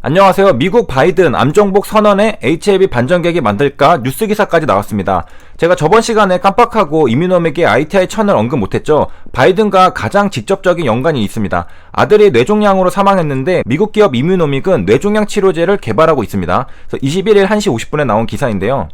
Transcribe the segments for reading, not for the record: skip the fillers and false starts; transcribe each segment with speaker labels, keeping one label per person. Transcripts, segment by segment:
Speaker 1: 안녕하세요. 미국 바이든 암정복 선언에 HIV 반전객이 만들까 뉴스 기사까지 나왔습니다. 제가 저번 시간에 깜빡하고 이민홈에게 ITI-1000을 언급 못했죠. 바이든과 가장 직접적인 연관이 있습니다. 아들이 뇌종양으로 사망했는데 미국 기업 이민홈익은 뇌종양 치료제를 개발하고 있습니다. 그래서 21일 1시 50분에 나온 기사인데요.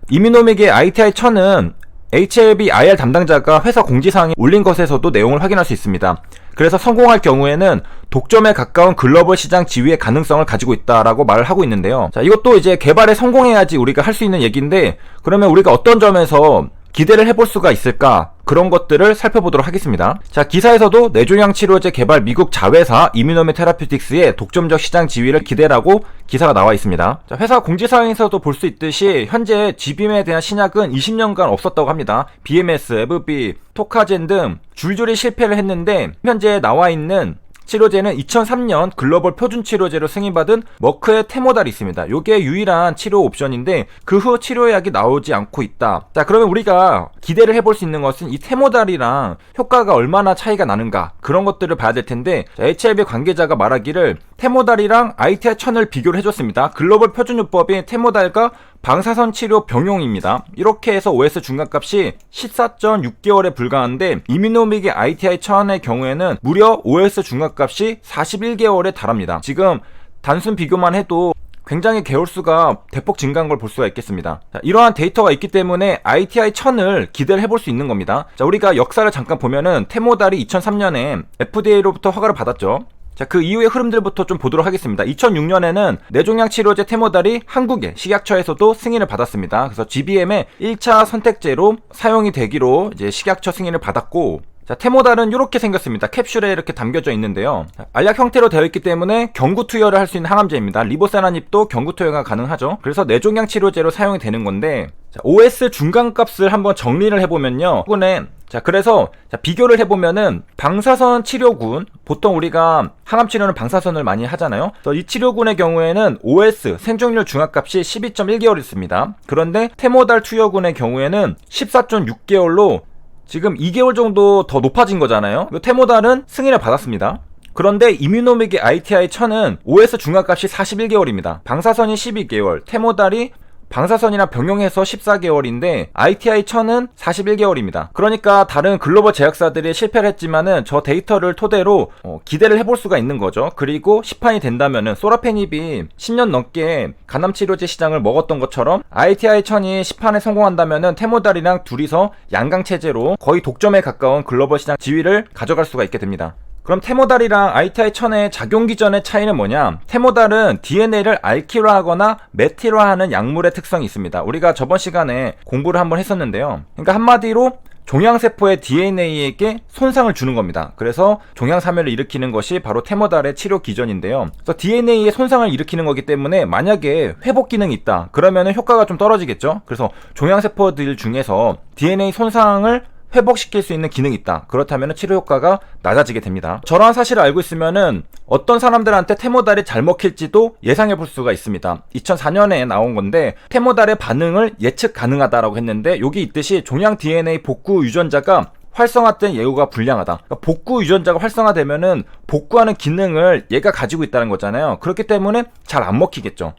Speaker 1: 이민홈익의 ITI-1000은 HIV-IR 담당자가 회사 공지사항에 올린 것에서도 내용을 확인할 수 있습니다. 그래서 성공할 경우에는 독점에 가까운 글로벌 시장 지위의 가능성을 가지고 있다라고 말을 하고 있는데요. 자, 이것도 이제 개발에 성공해야지 우리가 할 수 있는 얘기인데, 그러면 우리가 어떤 점에서 기대를 해볼 수가 있을까? 그런 것들을 살펴보도록 하겠습니다. 자, 기사에서도 뇌종양 치료제 개발 미국 자회사 이민홈 테라퓨틱스의 독점적 시장 지위를 기대라고 기사가 나와 있습니다. 자, 회사 공지사항에서도 볼 수 있듯이 현재 지빔에 대한 신약은 20년간 없었다고 합니다. BMS, 에브비, 토카젠 등 줄줄이 실패를 했는데 현재 나와 있는 치료제는 2003년 글로벌 표준 치료제로 승인받은 머크의 테모달이 있습니다. 요게 유일한 치료 옵션인데 그 후 치료약이 나오지 않고 있다. 자, 그러면 우리가 기대를 해볼 수 있는 것은 이 테모달이랑 효과가 얼마나 차이가 나는가, 그런 것들을 봐야 될 텐데, 자, HIV 관계자가 말하기를 테모달이랑 ITI-1000을 비교를 해줬습니다. 글로벌 표준요법인 테모달과 방사선 치료 병용입니다. 이렇게 해서 OS 중간값이 14.6개월에 불과한데 이민홈익의 ITI-1000의 경우에는 무려 OS 중간값이 41개월에 달합니다. 지금 단순 비교만 해도 굉장히 개월수가 대폭 증가한 걸 볼 수가 있겠습니다. 자, 이러한 데이터가 있기 때문에 ITI-1000을 기대를 해볼 수 있는 겁니다. 자, 우리가 역사를 잠깐 보면은 테모달이 2003년에 FDA로부터 허가를 받았죠. 자, 그 이후의 흐름들부터 좀 보도록 하겠습니다. 2006년에는 뇌종양 치료제 테모달이 한국의 식약처에서도 승인을 받았습니다. 그래서 GBM의 1차 선택제로 사용이 되기로 이제 식약처 승인을 받았고, 자, 테모달은 이렇게 생겼습니다. 캡슐에 이렇게 담겨져 있는데요. 알약 형태로 되어 있기 때문에 경구 투여를 할 수 있는 항암제입니다. 리보세라닙도 경구 투여가 가능하죠. 그래서 뇌종양 치료제로 사용이 되는 건데, 자, OS 중간값을 한번 정리를 해보면요. 자, 그래서 비교를 해보면은 방사선 치료군, 보통 우리가 항암 치료는 방사선을 많이 하잖아요. 그래서 이 치료군의 경우에는 OS 생존율 중합값이 12.1개월 있습니다. 그런데 테모달 투여군의 경우에는 14.6개월로 지금 2개월 정도 더 높아진 거잖아요. 테모달은 승인을 받았습니다. 그런데 이민홈익의 ITI-1000은 OS 중합값이 41개월입니다. 방사선이 12개월, 테모달이 방사선이랑 병용해서 14개월인데 ITI-1000은 41개월입니다. 그러니까 다른 글로벌 제약사들이 실패를 했지만은 저 데이터를 토대로 기대를 해볼 수가 있는 거죠. 그리고 시판이 된다면은 소라페닙이 10년 넘게 간암치료제 시장을 먹었던 것처럼 ITI-1000이 시판에 성공한다면은 테모달이랑 둘이서 양강체제로 거의 독점에 가까운 글로벌 시장 지위를 가져갈 수가 있게 됩니다. 그럼 테모달이랑 ITI-1000의 작용 기전의 차이는 뭐냐? 테모달은 DNA를 알키화하거나 메틸화하는 약물의 특성이 있습니다. 우리가 저번 시간에 공부를 한번 했었는데요. 그러니까 한마디로 종양세포의 DNA에게 손상을 주는 겁니다. 그래서 종양사멸을 일으키는 것이 바로 테모달의 치료 기전인데요. 그래서 DNA에 손상을 일으키는 거기 때문에 만약에 회복 기능이 있다, 그러면 효과가 좀 떨어지겠죠. 그래서 종양세포들 중에서 DNA 손상을 회복시킬 수 있는 기능이 있다. 그렇다면 치료 효과가 낮아지게 됩니다. 저러한 사실을 알고 있으면은 어떤 사람들한테 테모달이 잘 먹힐지도 예상해 볼 수가 있습니다. 2004년에 나온 건데 테모달의 반응을 예측 가능하다라고 했는데, 여기 있듯이 종양 DNA 복구 유전자가 활성화된 예후가 불량하다. 그러니까 복구 유전자가 활성화되면은 복구하는 기능을 얘가 가지고 있다는 거잖아요. 그렇기 때문에 잘 안 먹히겠죠.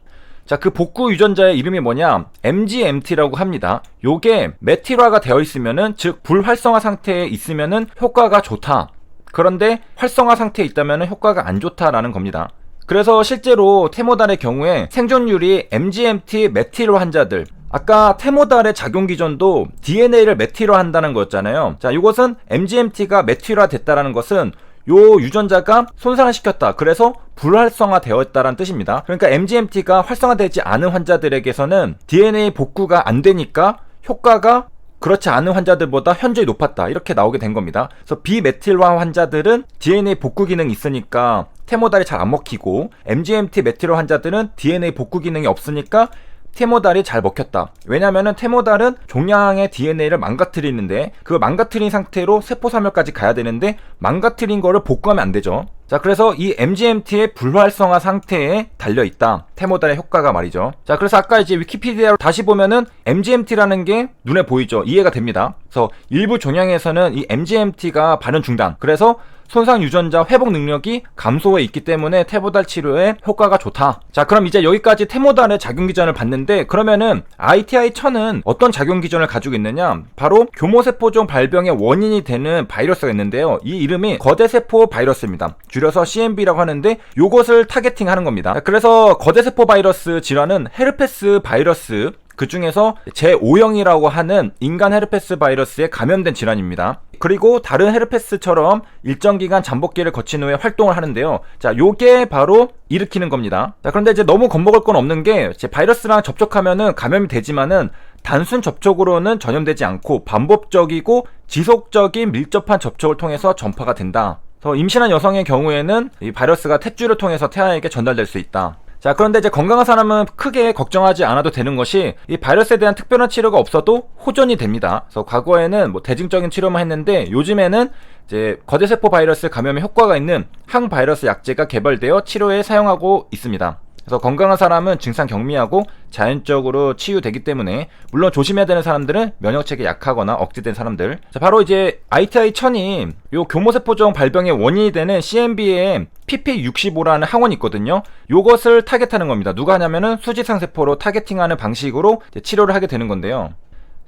Speaker 1: 자, 그 복구 유전자의 이름이 뭐냐? MGMT라고 합니다. 요게 메틸화가 되어 있으면은, 즉 불활성화 상태에 있으면은 효과가 좋다. 그런데 활성화 상태에 있다면은 효과가 안 좋다라는 겁니다. 그래서 실제로 테모달의 경우에 생존율이 MGMT 메틸화 환자들, 아까 테모달의 작용 기전도 DNA를 메틸화 한다는 거였잖아요. 자, 이것은 MGMT가 메틸화 됐다라는 것은 요 유전자가 손상을 시켰다, 그래서 불활성화 되었다라는 뜻입니다. 그러니까 MGMT가 활성화되지 않은 환자들에게서는 DNA 복구가 안 되니까 효과가 그렇지 않은 환자들보다 현저히 높았다, 이렇게 나오게 된 겁니다. 그래서 비메틸화 환자들은 DNA 복구 기능이 있으니까 테모달이 잘 안 먹히고, MGMT 메틸화 환자들은 DNA 복구 기능이 없으니까 테모달이 잘 먹혔다. 왜냐면은 테모달은 종양의 DNA를 망가뜨리는데, 그 망가뜨린 상태로 세포사멸까지 가야 되는데 망가뜨린 거를 복구하면 안 되죠. 자, 그래서 이 MGMT의 불활성화 상태에 달려있다, 테모달의 효과가 말이죠. 자, 그래서 아까 이제 위키피디아로 다시 보면은 MGMT라는 게 눈에 보이죠. 이해가 됩니다. 그래서 일부 종양에서는 이 MGMT가 반응 중단, 그래서 손상 유전자 회복 능력이 감소해 있기 때문에 테모달 치료에 효과가 좋다. 자, 그럼 이제 여기까지 테모달의 작용 기전을 봤는데, 그러면은 ITI-1000은 어떤 작용 기전을 가지고 있느냐? 바로 교모세포종 발병의 원인이 되는 바이러스가 있는데요. 이 이름이 거대세포 바이러스입니다. 줄여서 CMV라고 하는데 요것을 타겟팅하는 겁니다. 그래서 거대세포 바이러스 질환은 헤르페스 바이러스, 그 중에서 제5형이라고 하는 인간 헤르페스 바이러스에 감염된 질환입니다. 그리고 다른 헤르페스처럼 일정 기간 잠복기를 거친 후에 활동을 하는데요. 자, 요게 바로 일으키는 겁니다. 자, 그런데 이제 너무 겁먹을 건 없는 게, 바이러스랑 접촉하면은 감염이 되지만은 단순 접촉으로는 전염되지 않고 반복적이고 지속적인 밀접한 접촉을 통해서 전파가 된다. 임신한 여성의 경우에는 이 바이러스가 탯줄을 통해서 태아에게 전달될 수 있다. 자, 그런데 이제 건강한 사람은 크게 걱정하지 않아도 되는 것이, 이 바이러스에 대한 특별한 치료가 없어도 호전이 됩니다. 그래서 과거에는 대증적인 치료만 했는데, 요즘에는 이제 거대세포 바이러스 감염에 효과가 있는 항바이러스 약제가 개발되어 치료에 사용하고 있습니다. 그래서 건강한 사람은 증상 경미하고 자연적으로 치유되기 때문에, 물론 조심해야 되는 사람들은 면역체계 약하거나 억제된 사람들. 자, 바로 이제 ITI-1000이 요 교모세포종 발병의 원인이 되는 CMV에 PP65라는 항원이 있거든요. 요것을 타겟하는 겁니다. 누가 하냐면은 수지상세포로 타겟팅하는 방식으로 치료를 하게 되는 건데요.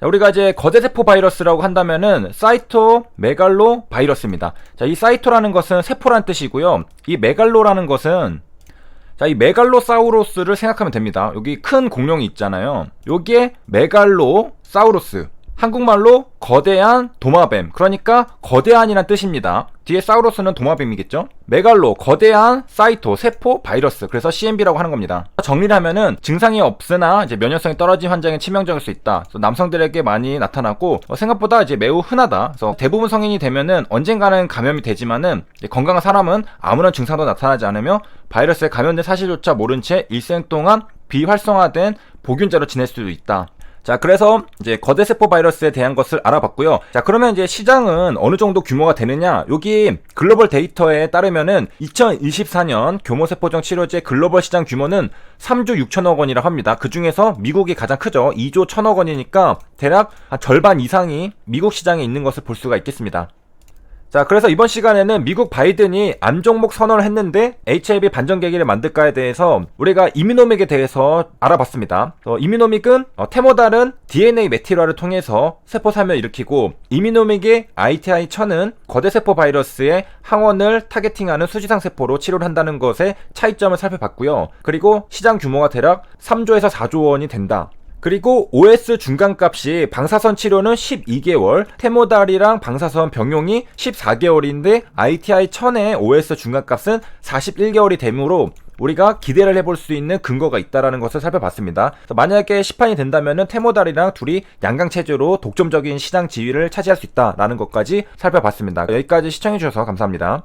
Speaker 1: 자, 우리가 이제 거대세포 바이러스라고 한다면은 사이토메갈로 바이러스입니다. 자, 이 사이토라는 것은 세포란 뜻이고요. 이 메갈로라는 것은, 자, 이 메갈로사우루스를 생각하면 됩니다. 여기 큰 공룡이 있잖아요. 여기에 메갈로사우루스, 한국말로 거대한 도마뱀, 그러니까 거대한이란 뜻입니다. 뒤에 사우루스는 도마뱀이겠죠? 메갈로, 거대한, 사이토, 세포, 바이러스, 그래서 CMV라고 하는 겁니다. 정리를 하면은 증상이 없으나 이제 면역성이 떨어진 환자에게 치명적일 수 있다. 그래서 남성들에게 많이 나타나고 생각보다 이제 매우 흔하다. 그래서 대부분 성인이 되면은 언젠가는 감염이 되지만은 건강한 사람은 아무런 증상도 나타나지 않으며 바이러스에 감염된 사실조차 모른 채 일생 동안 비활성화된 보균자로 지낼 수도 있다. 자, 그래서 이제 거대세포 바이러스에 대한 것을 알아봤고요. 자, 그러면 이제 시장은 어느 정도 규모가 되느냐? 여기 글로벌 데이터에 따르면은 2024년 교모세포종 치료제 글로벌 시장 규모는 3조 6천억 원이라고 합니다. 그 중에서 미국이 가장 크죠. 2조 1천억 원이니까 대략 한 절반 이상이 미국 시장에 있는 것을 볼 수가 있겠습니다. 자, 그래서 이번 시간에는 미국 바이든이 암 종목 선언을 했는데 HIV 반전계기를 만들까에 대해서 우리가 이뮤노믹에 대해서 알아봤습니다. 이뮤노믹은 테모달은 DNA 메티라를 통해서 세포 사멸을 일으키고, 이뮤노믹의 ITI-1000은 거대세포 바이러스의 항원을 타겟팅하는 수지상 세포로 치료를 한다는 것의 차이점을 살펴봤고요. 그리고 시장 규모가 대략 3조에서 4조 원이 된다. 그리고 OS 중간값이 방사선 치료는 12개월, 테모달이랑 방사선 병용이 14개월인데 ITI-1000의 OS 중간값은 41개월이 되므로 우리가 기대를 해볼 수 있는 근거가 있다는 것을 살펴봤습니다. 만약에 시판이 된다면 테모달이랑 둘이 양강체제로 독점적인 시장 지위를 차지할 수 있다는 것까지 살펴봤습니다. 여기까지 시청해주셔서 감사합니다.